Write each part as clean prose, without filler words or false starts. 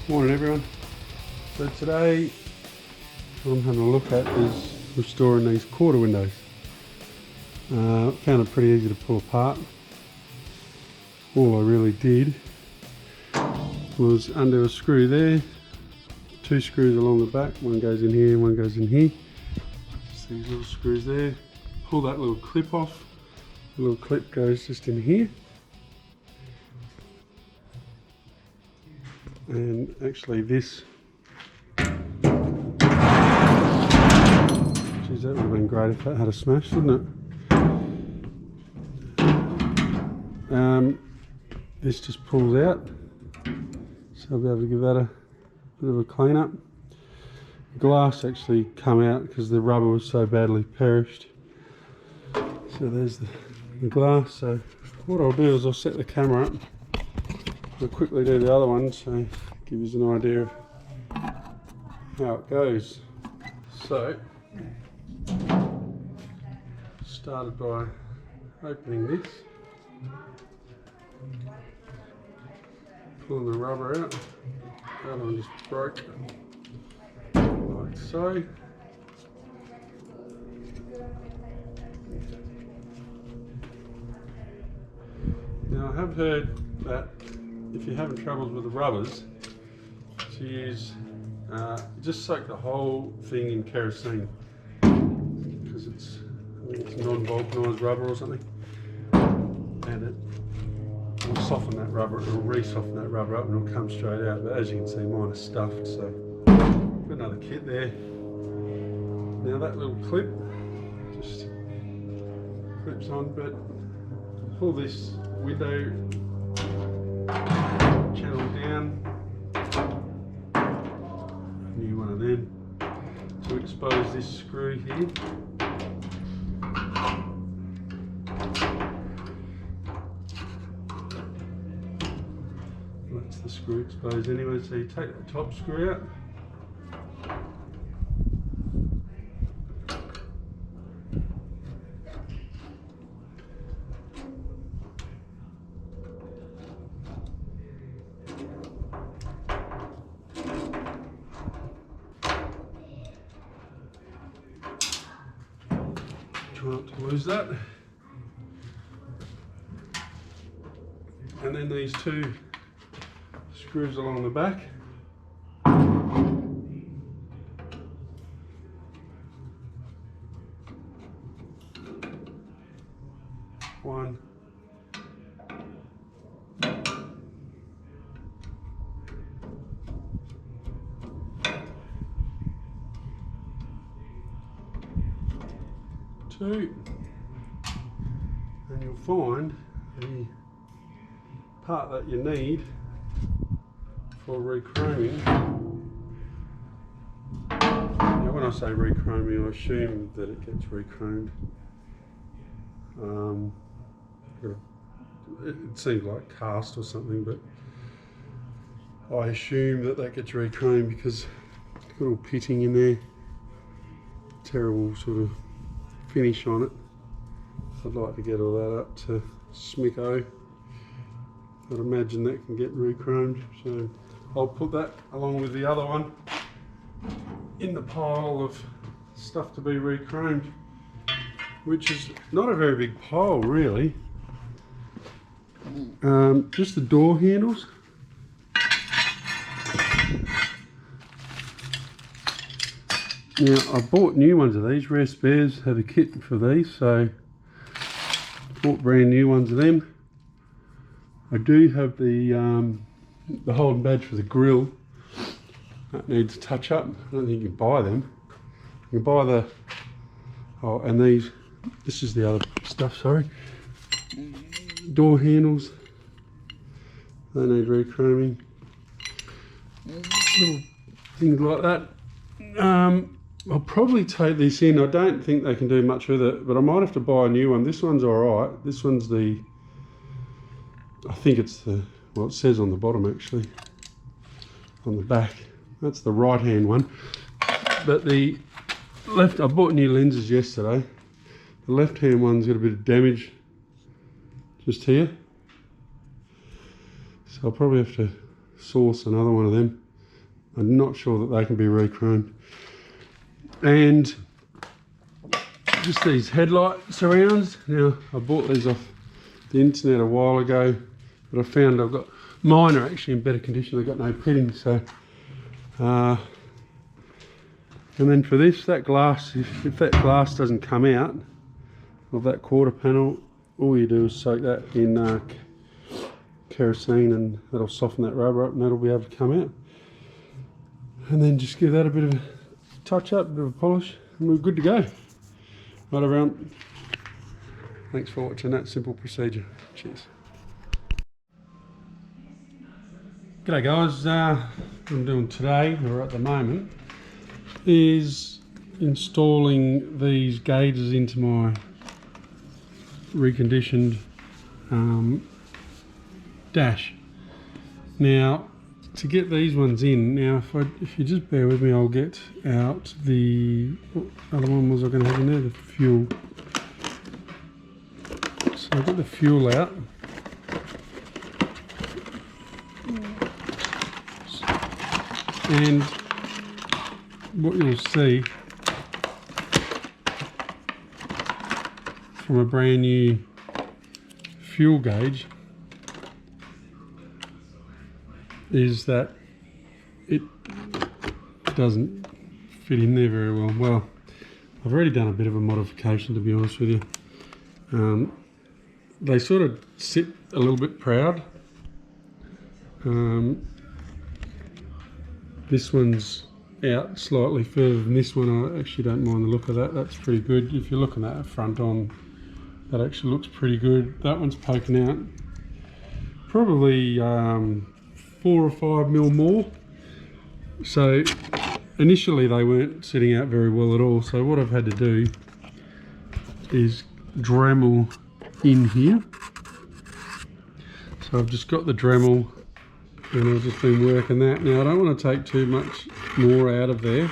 Morning everyone. So today what I'm having a look at is restoring these quarter windows. Found it pretty easy to pull apart. All I really did was undo a screw there, two screws along the back, one goes in here and one goes in here. Just these little screws there. Pull that little clip off. The little clip goes just in here. And actually this, geez, that would have been great if that had a smash, wouldn't it? This just pulls out, so I'll be able to give that a bit of a clean up. Glass actually come out because the rubber was so badly perished. So there's the glass. So what I'll do is I'll set the camera up. I'll quickly do the other one, so give you an idea of how it goes. So, started by opening this, pulling the rubber out. The other one just broke, like so. Now I have heard that if you're having troubles with the rubbers, to use, just soak the whole thing in kerosene, because it's non-vulcanized rubber or something, and it will soften that rubber, it'll re-soften that rubber up and it'll come straight out. But as you can see, mine is stuffed, so got another kit there. Now that little clip just clips on, but pull this window channel down, new one of them, to expose this screw here. That's the screw exposed anyway, so you take the top screw out. Try not to lose that. And then these two screws along the back. One. Two. And you'll find the part that you need for rechroming. Now when I say rechroming, I assume that it gets rechromed. It seems like cast or something, but I assume that that gets rechromed because it's got all pitting in there. Terrible sort of finish on it. I'd like to get all that up to smicko. I'd imagine that can get rechromed, so I'll put that along with the other one in the pile of stuff to be rechromed, which is not a very big pile really. Just the door handles. Now I bought new ones of these. Rare Spares had a kit for these, so bought brand new ones of them. I do have the Holden badge for the grill. That needs a touch up. I don't think you can buy them. You can buy the, oh, and these, this is the other stuff, sorry. Door handles, they need rechroming. Little things like that. I'll probably take this in. I don't think they can do much with it, but I might have to buy a new one. This one's alright. This one's the, I think it's the, well, it says on the bottom actually, on the back. That's the right hand one. But the left, I bought new lenses yesterday. The left hand one's got a bit of damage just here. So I'll probably have to source another one of them. I'm not sure that they can be re-chromed. And just these headlight surrounds. Now, I bought these off the internet a while ago, but I found mine are actually in better condition. They've got no pitting, so. And then for this, that glass, if that glass doesn't come out of that quarter panel, all you do is soak that in kerosene and that'll soften that rubber up and that'll be able to come out. And then just give that a bit of a touch up, a bit of a polish, and we're good to go. Right around. Thanks for watching that simple procedure. Cheers. G'day guys, what I'm doing today, or at the moment, is installing these gauges into my reconditioned dash. Now, to get these ones in, now if you just bear with me, I'll get out the, what other one was I going to have in there? The fuel. So I've got the fuel out. And what you'll see from a brand new fuel gauge is that it doesn't fit in there very well. Well, I've already done a bit of a modification, to be honest with you. They sort of sit a little bit proud. This one's out slightly further than this one. I actually don't mind the look of that. That's pretty good. If you're looking at that front on, that actually looks pretty good. That one's poking out probably 4 or 5 mil more. So initially they weren't sitting out very well at all. So what I've had to do is Dremel in here. So I've just got the Dremel and I've just been working that. Now I don't want to take too much more out of there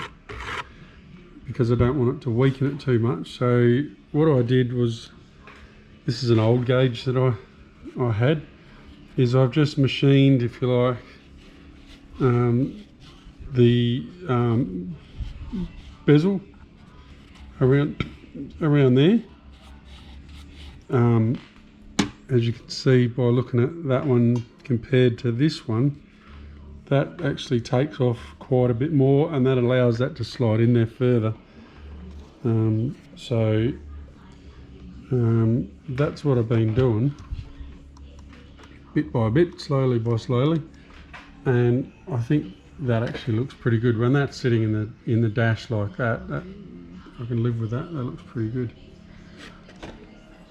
because I don't want it to weaken it too much. So what I did was, this is an old gauge that I had, is I've just machined, if you like, the bezel around there. As you can see by looking at that one compared to this one, that actually takes off quite a bit more, and that allows that to slide in there further. That's what I've been doing, bit by bit, slowly by slowly, and I think that actually looks pretty good. When that's sitting in the dash like that, I can live with that. That looks pretty good.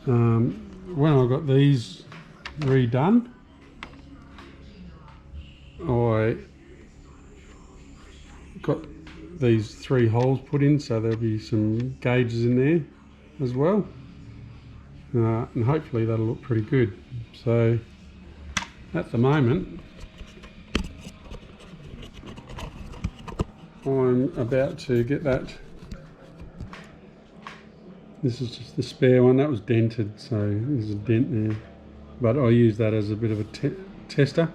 When I got these redone, I got these 3 holes put in, so there'll be some gauges in there as well, and hopefully that'll look pretty good. So at the moment I'm about to get that. This is just the spare one, that was dented, so there's a dent there, but I use that as a bit of a tester.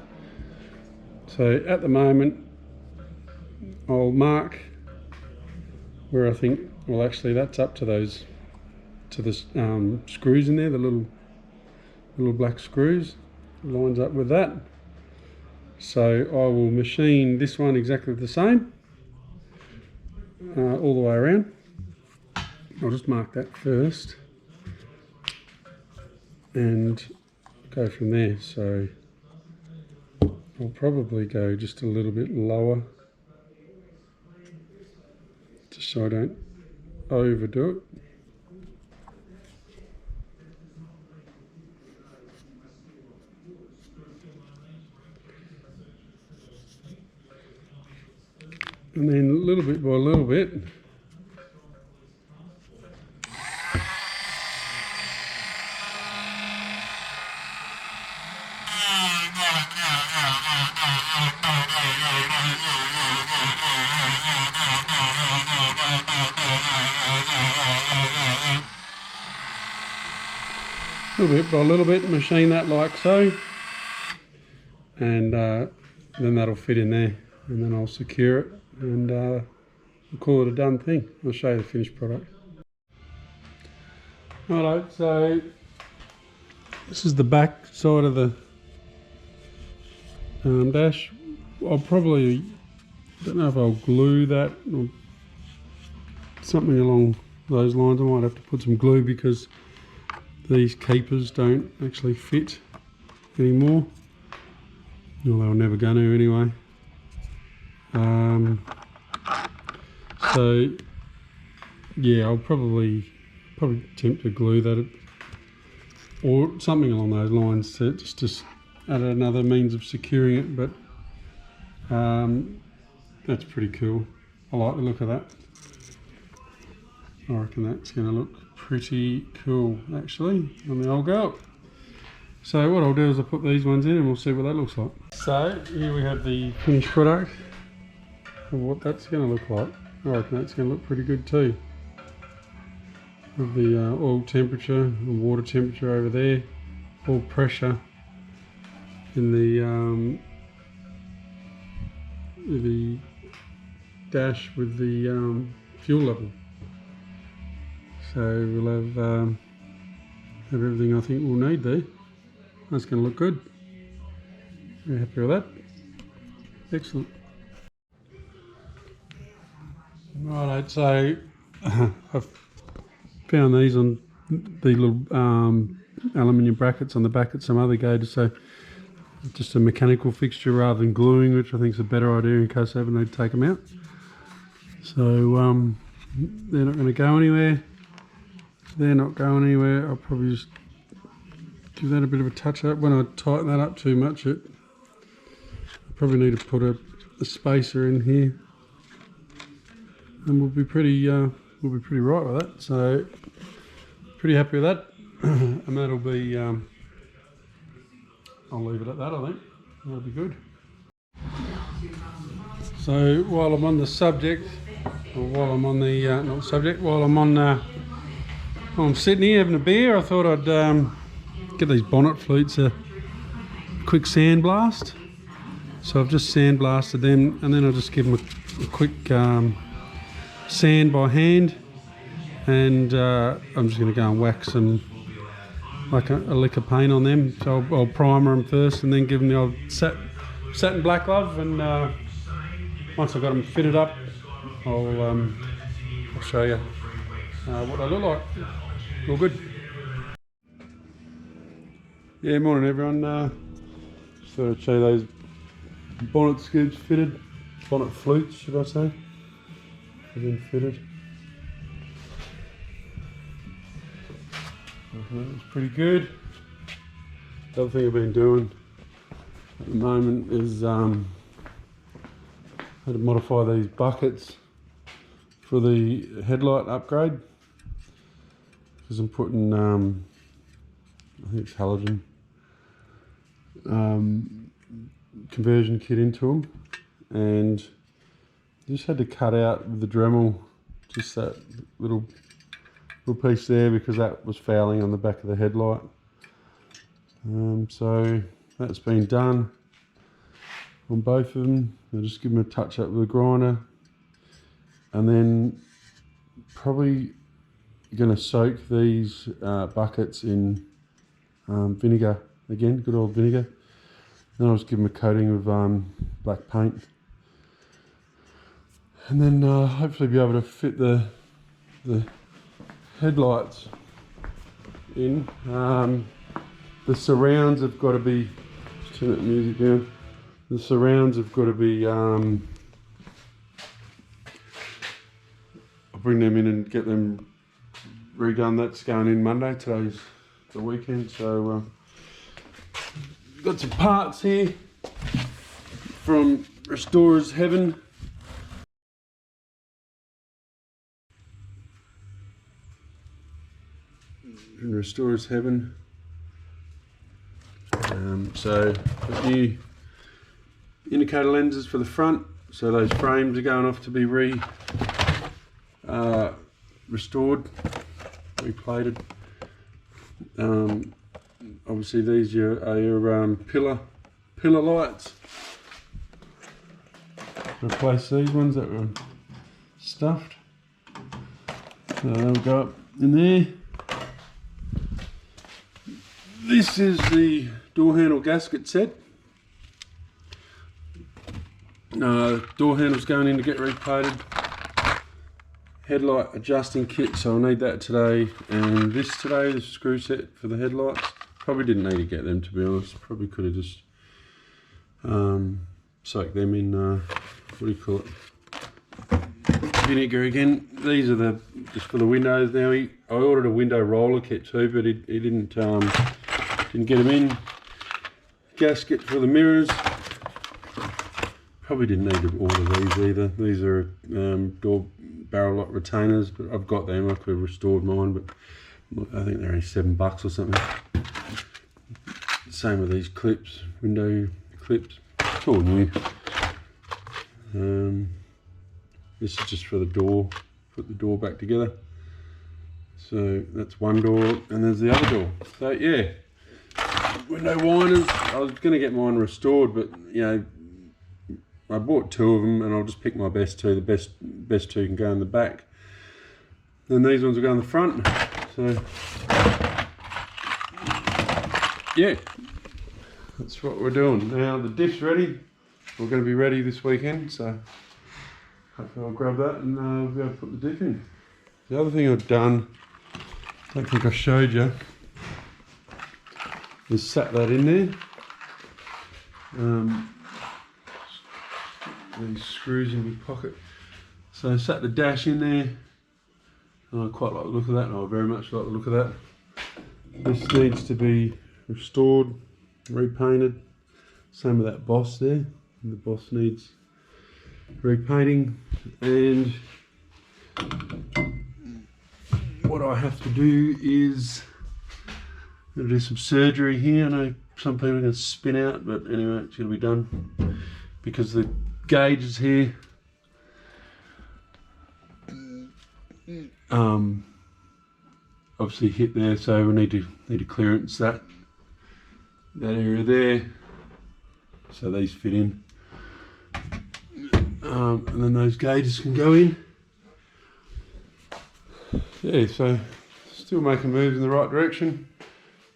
So at the moment I'll mark where I think, well actually that's up to those, to the screws in there, the little black screws, lines up with that. So I will machine this one exactly the same, all the way around. I'll just mark that first and go from there. So I'll probably go just a little bit lower, just so I don't overdo it. And then little bit by little bit, little bit, machine that like so, and then that'll fit in there. and then I'll secure it and we'll call it a done thing. I'll show you the finished product. Alright, so this is the back side of the dash. I'll probably, don't know if I'll glue that or something along those lines. I might have to put some glue because these keepers don't actually fit anymore. Well, they were never going to anyway. So yeah, I'll probably attempt to glue that or something along those lines to just add another means of securing it. But that's pretty cool. I like the look of that. I reckon that's going to look pretty cool actually on the old girl. So what I'll do is I'll put these ones in and we'll see what that looks like. So here we have the finished product of what that's going to look like. I reckon that's going to look pretty good too. With the oil temperature and water temperature over there, oil pressure in the dash with the fuel level. So we'll have everything I think we'll need there. That's going to look good. Very happy with that. Excellent. Right, so I've found these on the little aluminium brackets on the back at some other gauges, so just a mechanical fixture rather than gluing, which I think is a better idea in case I ever need to take them out. So they're not going to go anywhere. They're not going anywhere. I'll probably just give that a bit of a touch up. When I tighten that up too much, I probably need to put a spacer in here, and we'll be pretty right with that. So pretty happy with that, and that'll be. I'll leave it at that. I think that'll be good. So while I'm on the subject, or while I'm on the not subject, while I'm on, I'm sitting here having a beer, I thought I'd get these bonnet flutes a quick sandblast. So I've just sandblasted them, and then I'll just give them a quick sand by hand, and I'm just going to go and wax them like a lick of paint on them. So I'll primer them first and then give them the old satin black glove, and once I've got them fitted up, I'll show you what they look like. All good. Yeah, morning everyone. Just thought I'd show you those bonnet skids fitted, bonnet flutes should I say, have been fitted. It's pretty good. The other thing I've been doing at the moment is how to modify these buckets for the headlight upgrade, because I'm putting I think it's halogen conversion kit into them, and just had to cut out the Dremel, just that little piece there, because that was fouling on the back of the headlight. So that's been done on both of them. I'll just give them a touch up with a grinder, and then probably going to soak these buckets in vinegar again, good old vinegar. Then I'll just give them a coating of black paint, and then hopefully be able to fit the headlights in. The surrounds have got to be, just turn that music down, the surrounds have got to be, I'll bring them in and get them redone. That's going in Monday, today's the weekend, so got some parts here from Restorer's Heaven. In Restorer's Heaven. So the new indicator lenses for the front, so those frames are going off to be restored, replated. Obviously these are your pillar lights. replace these ones that were stuffed. So they'll go up in there. This is the door handle gasket set. Door handle's going in to get repainted. Headlight adjusting kit, so I'll need that today, and this today, the screw set for the headlights. Probably didn't need to get them, to be honest. Probably could have just soaked them in, what do you call it, vinegar again. These are just for the windows now. I ordered a window roller kit too, but he didn't get them in. Gasket for the mirrors. Probably didn't need to order these either. These are door barrel lock retainers, but I've got them. I could have restored mine, but I think they're only $7 or something. Same with these clips, window clips. It's all new. This is just for the door. Put the door back together. So that's one door, and there's the other door. So yeah, window winders. I was going to get mine restored, but you know, I bought two of them, and I'll just pick my best two. The best two can go in the back. Then these ones will go in the front. So yeah, that's what we're doing. Now the diff's ready. We're going to be ready this weekend, so hopefully I'll grab that and we'll be able to put the diff in. The other thing I've done, I don't think I showed you, is sat that in there. These screws in my pocket. So I sat the dash in there, and I quite like the look of that, and I very much like the look of that. This needs to be restored, repainted. Same with that boss there. The boss needs repainting, and what I have to do is do some surgery here. I know some people are going to spin out, but anyway, it's going to be done because the gauge is here. Obviously hit there, so we need to clearance that area there, so these fit in, and then those gauges can go in. Yeah, so still making moves in the right direction,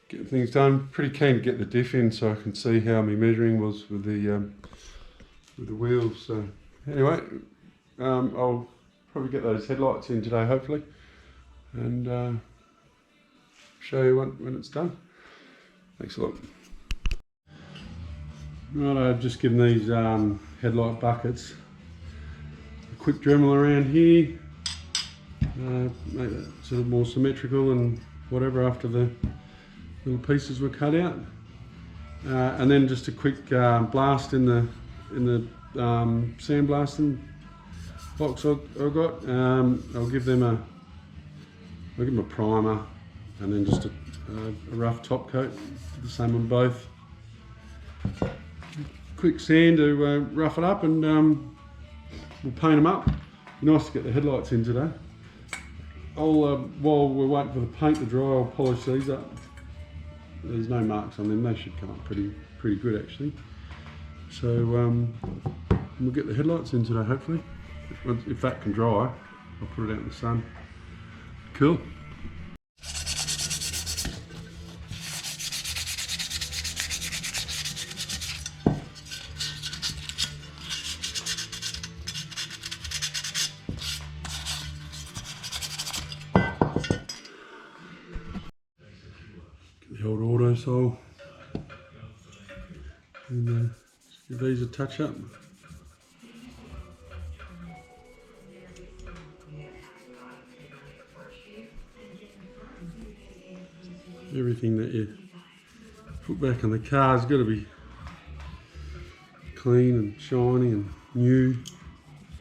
getting things done. Pretty keen to get the diff in so I can see how my measuring was with the wheels. So anyway, I'll probably get those headlights in today, hopefully, and show you when it's done. Thanks a lot. Right, I've just given these headlight buckets a quick Dremel around here, make that sort of more symmetrical and whatever after the little pieces were cut out, and then just a quick blast in the sandblasting box I got. I'll give them a primer, and then just a rough top coat. The same on both. Quick sand to rough it up, and we'll paint them up. Nice to get the headlights in today. While we're waiting for the paint to dry, I'll polish these up. There's no marks on them. They should come up pretty good actually. So we'll get the headlights in today, hopefully. If that can dry, I'll put it out in the sun. Cool. The old auto sole, and give these a touch up. Everything that you put back on the car's got to be clean and shiny and new,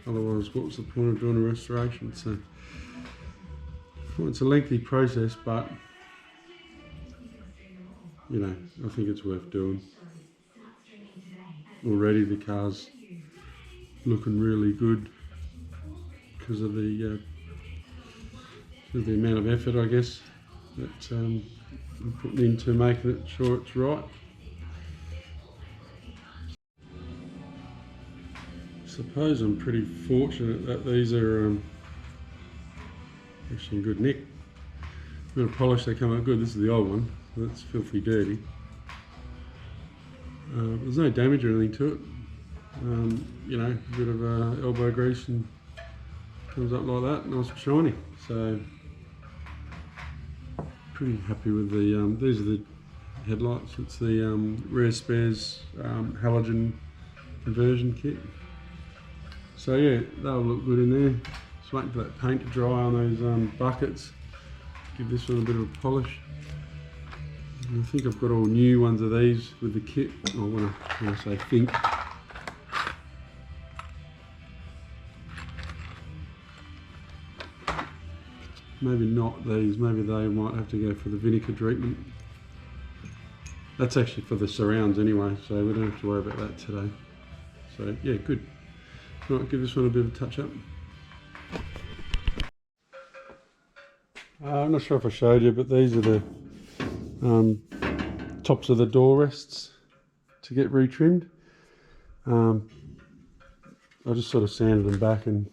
otherwise what's the point of doing a restoration? So well, it's a lengthy process, but you know, I think it's worth doing. Already the car's looking really good because of the amount of effort, I guess, that I'm putting into making sure it's right. suppose I'm pretty fortunate that these are actually in good nick. A bit of polish, they come out good. This is the old one, that's filthy dirty. There's no damage or anything to it. You know, a bit of elbow grease and comes up like that, nice and shiny. So pretty happy with the, these are the headlights. It's the Rare Spares Halogen conversion kit. So yeah, that'll look good in there. Just waiting for that paint to dry on those buckets. Give this one a bit of a polish. And I think I've got all new ones of these with the kit. Or when I say think. Maybe not these, maybe they might have to go for the vinegar treatment. That's actually for the surrounds anyway, so we don't have to worry about that today. So yeah, good. Right, give this one a bit of a touch up. I'm not sure if I showed you, but these are the tops of the door rests to get retrimmed. I just sort of sanded them back, and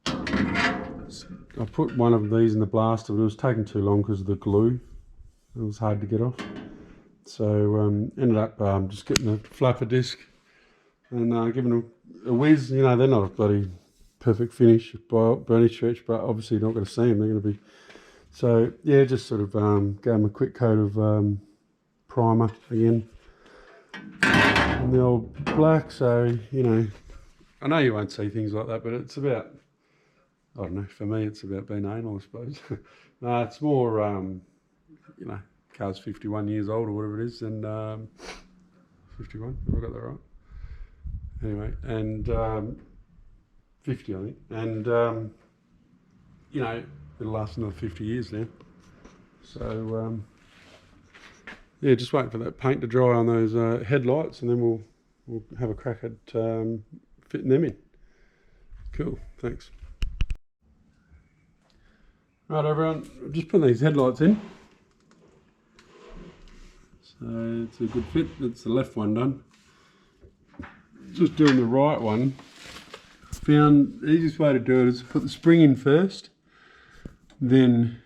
I put one of these in the blaster, but it was taking too long because of the glue. It was hard to get off. So ended up just getting a flapper disc and giving them a whiz. You know, they're not a bloody perfect finish by any stretch, but obviously you're not going to see them. They're going to be. So yeah, just sort of gave them a quick coat of primer again. And the old black, so you know, I know you won't see things like that, but it's about, I don't know, for me it's about being anal, I suppose. No, it's more, you know, car's 51 years old or whatever it is, and 51, have I got that right? Anyway, and 50 I think, and you know, it'll last another 50 years now. So yeah, just waiting for that paint to dry on those headlights, and then we'll have a crack at fitting them in. Cool, thanks. Right everyone, I'm just putting these headlights in. So it's a good fit. That's the left one done. Just doing the right one. Found the easiest way to do it is to put the spring in first, then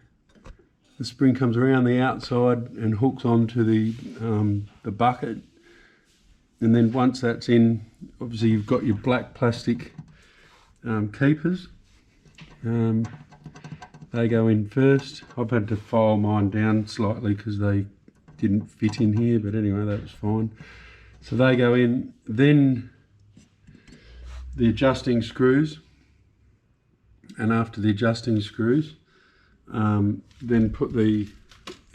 the spring comes around the outside and hooks onto the bucket, and then once that's in, obviously you've got your black plastic keepers. They go in first. I've had to file mine down slightly because they didn't fit in here, but anyway, that was fine. So they go in, then the adjusting screws, and after the adjusting screws, then put the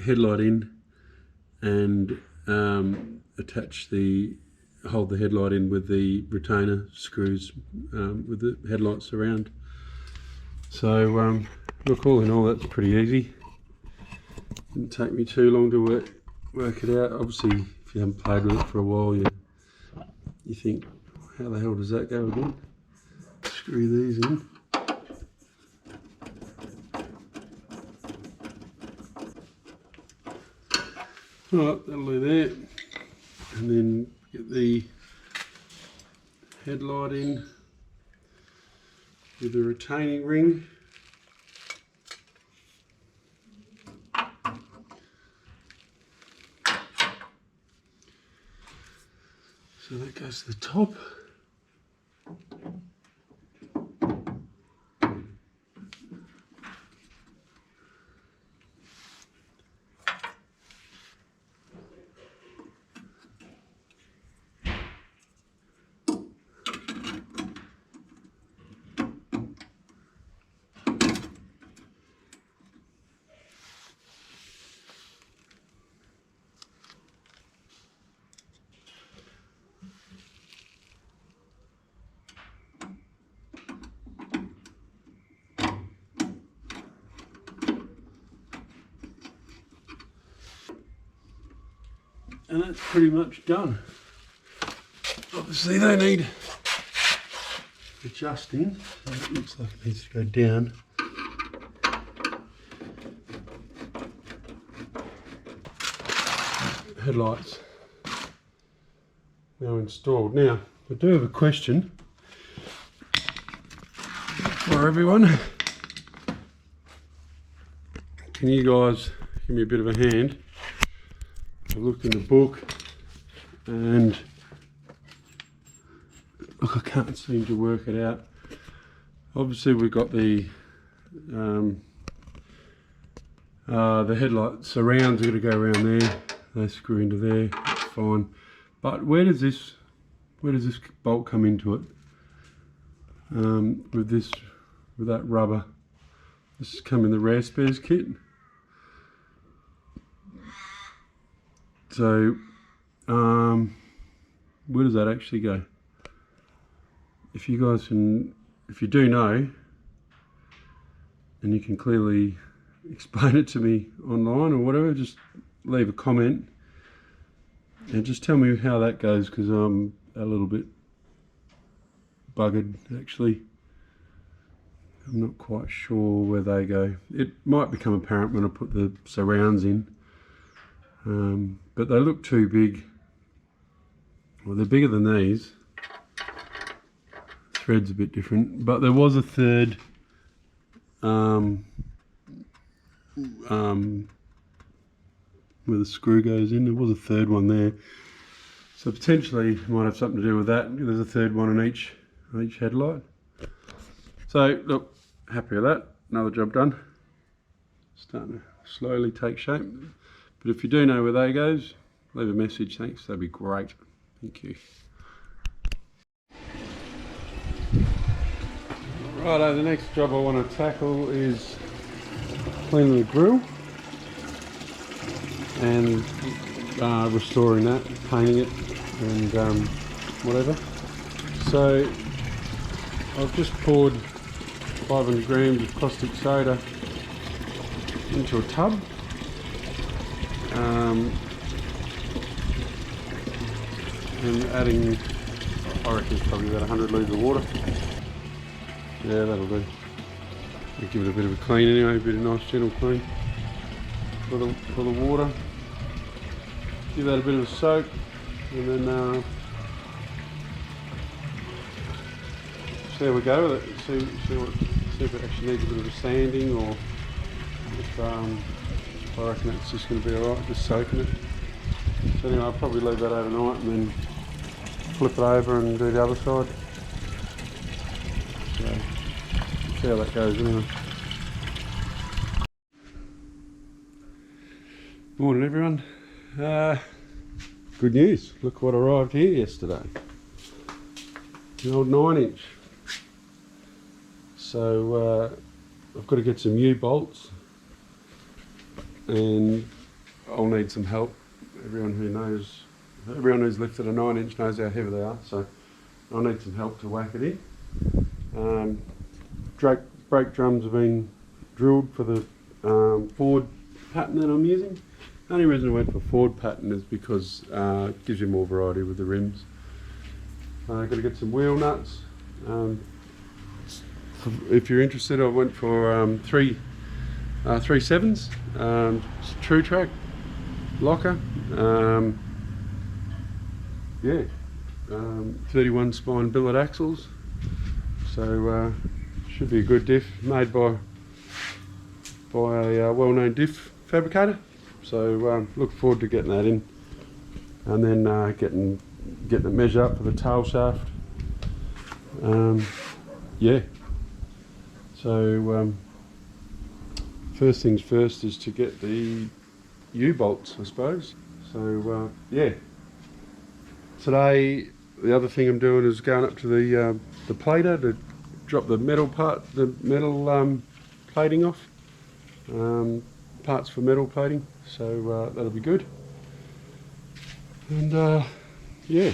headlight in and hold the headlight in with the retainer screws with the headlights around. So look, all in all, that's pretty easy. Didn't take me too long to work it out. Obviously, if you haven't played with it for a while, you think, how the hell does that go again? Screw these in. Alright, that'll do there. And then get the headlight in with the retaining ring. So that goes to the top. And that's pretty much done. Obviously they need adjusting, so it looks like it needs to go down. Headlights now installed. Now I do have a question. Hello everyone. Can you guys give me a bit of a hand? I looked in the book and look, I can't seem to work it out. Obviously we've got the headlight surrounds are going to go around there. They screw into there. That's fine. But where does this bolt come into it? With that rubber. This has come in the rare spares kit. So where does that actually go? If you guys can, if you do know, and you can clearly explain it to me online or whatever, just leave a comment and just tell me how that goes, because I'm a little bit buggered actually. I'm not quite sure where they go. It might become apparent when I put the surrounds in, but they look too big. Well, they're bigger than these. Thread's a bit different, but there was a third where the screw goes in. There was a third one there, so potentially it might have something to do with that. There's a third one on each headlight. So look, happy with that. Another job done. Starting to slowly take shape. But if you do know where they goes, leave a message. Thanks, that'd be great. Thank you. Righto, the next job I want to tackle is cleaning the grill and restoring that, painting it and whatever. So I've just poured 500 grams of caustic soda into a tub. And adding, I reckon it's probably about 100 litres of water. Yeah, that'll do. We'll give it a bit of a clean anyway, a bit of nice gentle clean for the water. Give that a bit of a soak, and then see how we go with it. See if it actually needs a bit of a sanding, or if I reckon it's just going to be alright, just soaking it. So anyway, I'll probably leave that overnight and then flip it over and do the other side. So, see how that goes anyway. Morning everyone. Good news, look what arrived here yesterday. The old 9-inch. So I've got to get some U-bolts and I'll need some help. Everyone who's lifted a 9-inch knows how heavy they are, so I'll need some help to whack it in. Brake drums have been drilled for the Ford pattern that I'm using. The only reason I went for Ford pattern is because it gives you more variety with the rims. I've got to get some wheel nuts. If you're interested, I went for three 7s, True Track locker. 31 spine billet axles. So should be a good diff, made by a well-known diff fabricator. So look forward to getting that in, and then getting it measured up for the tail shaft. Yeah. So first things first is to get the U-bolts, I suppose. So yeah. Today the other thing I'm doing is going up to the plater to drop the metal plating off. Parts for metal plating. So that'll be good. And yeah.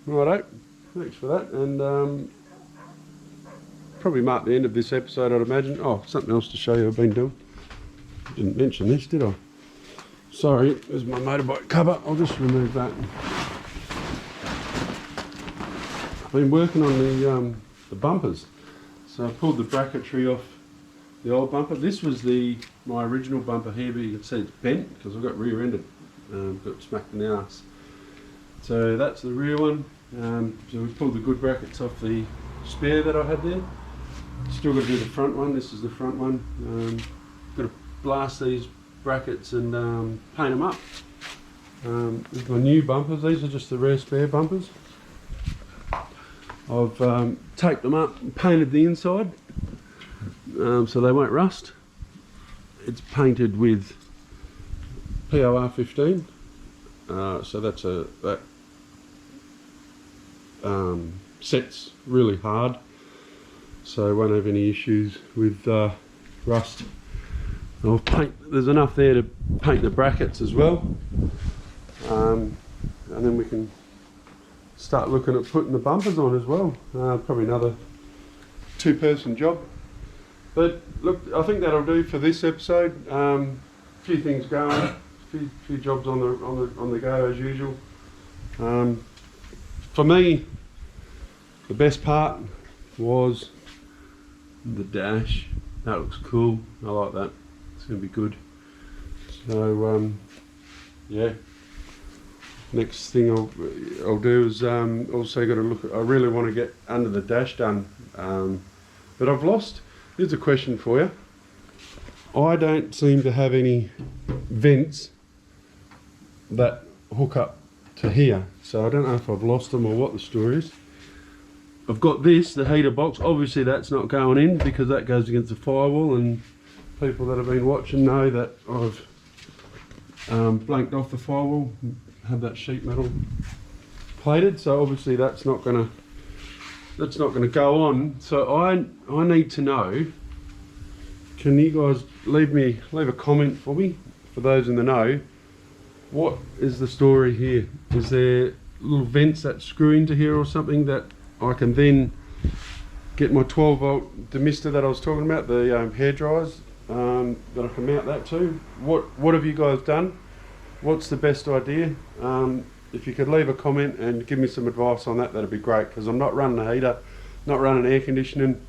Righto. Thanks for that. And probably mark the end of this episode, I'd imagine. Oh, something else to show you I've been doing. Didn't mention this, did I? Sorry, there's my motorbike cover. I'll just remove that. I've been working on the bumpers. So I pulled the bracketry off the old bumper. This was my original bumper here, but you can see it's bent because I got rear-ended. Got smacked in the arse. So that's the rear one. So we pulled the good brackets off the spare that I had there. Still got to do the front one. This is the front one. Got to blast these brackets and paint them up. These are my new bumpers. These are just the rare spare bumpers. I've taped them up and painted the inside so they won't rust. It's painted with POR 15, so that sets really hard, so I won't have any issues with rust. There's enough there to paint the brackets as well, and then we can start looking at putting the bumpers on as well. Probably another two-person job. But look, I think that'll do for this episode. Few things going, few jobs on the go as usual. For me, the best part was the dash. That looks cool. I like that. It's going to be good. So yeah. Next thing I'll do is also got to look at, I really want to get under the dash done, but I've lost. Here's a question for you. I don't seem to have any vents that hook up to here, so I don't know if I've lost them or what the story is. I've got this, the heater box. Obviously that's not going in because that goes against the firewall, and people that have been watching know that I've blanked off the firewall, have that sheet metal plated, so obviously that's not gonna go on. So I need to know, can you guys leave a comment for me, for those in the know, what is the story here? Is there little vents that screw into here or something that I can then get my 12-volt demister that I was talking about, the hair dryers, that I can mount that to? What have you guys done? What's the best idea? If you could leave a comment and give me some advice on that, that'd be great, because I'm not running a heater, not running air conditioning,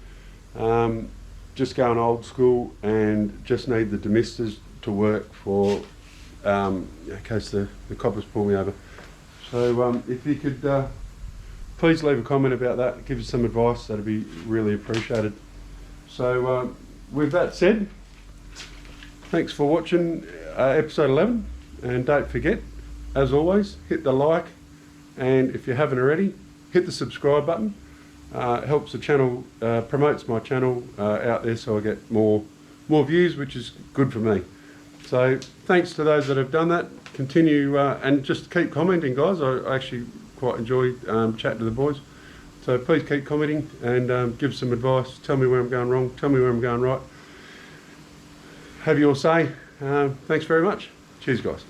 just going old school and just need the demisters to work for in case the coppers pull me over. So if you could please leave a comment about that, give us some advice, that'd be really appreciated. So with that said, thanks for watching episode 11. And don't forget, as always, hit the like, and if you haven't already, hit the subscribe button. It helps the channel, promotes my channel out there, so I get more views, which is good for me. So thanks to those that have done that. Continue and just keep commenting, guys. I actually quite enjoy chatting to the boys. So please keep commenting and give some advice. Tell me where I'm going wrong. Tell me where I'm going right. Have your say. Thanks very much. Cheers, guys.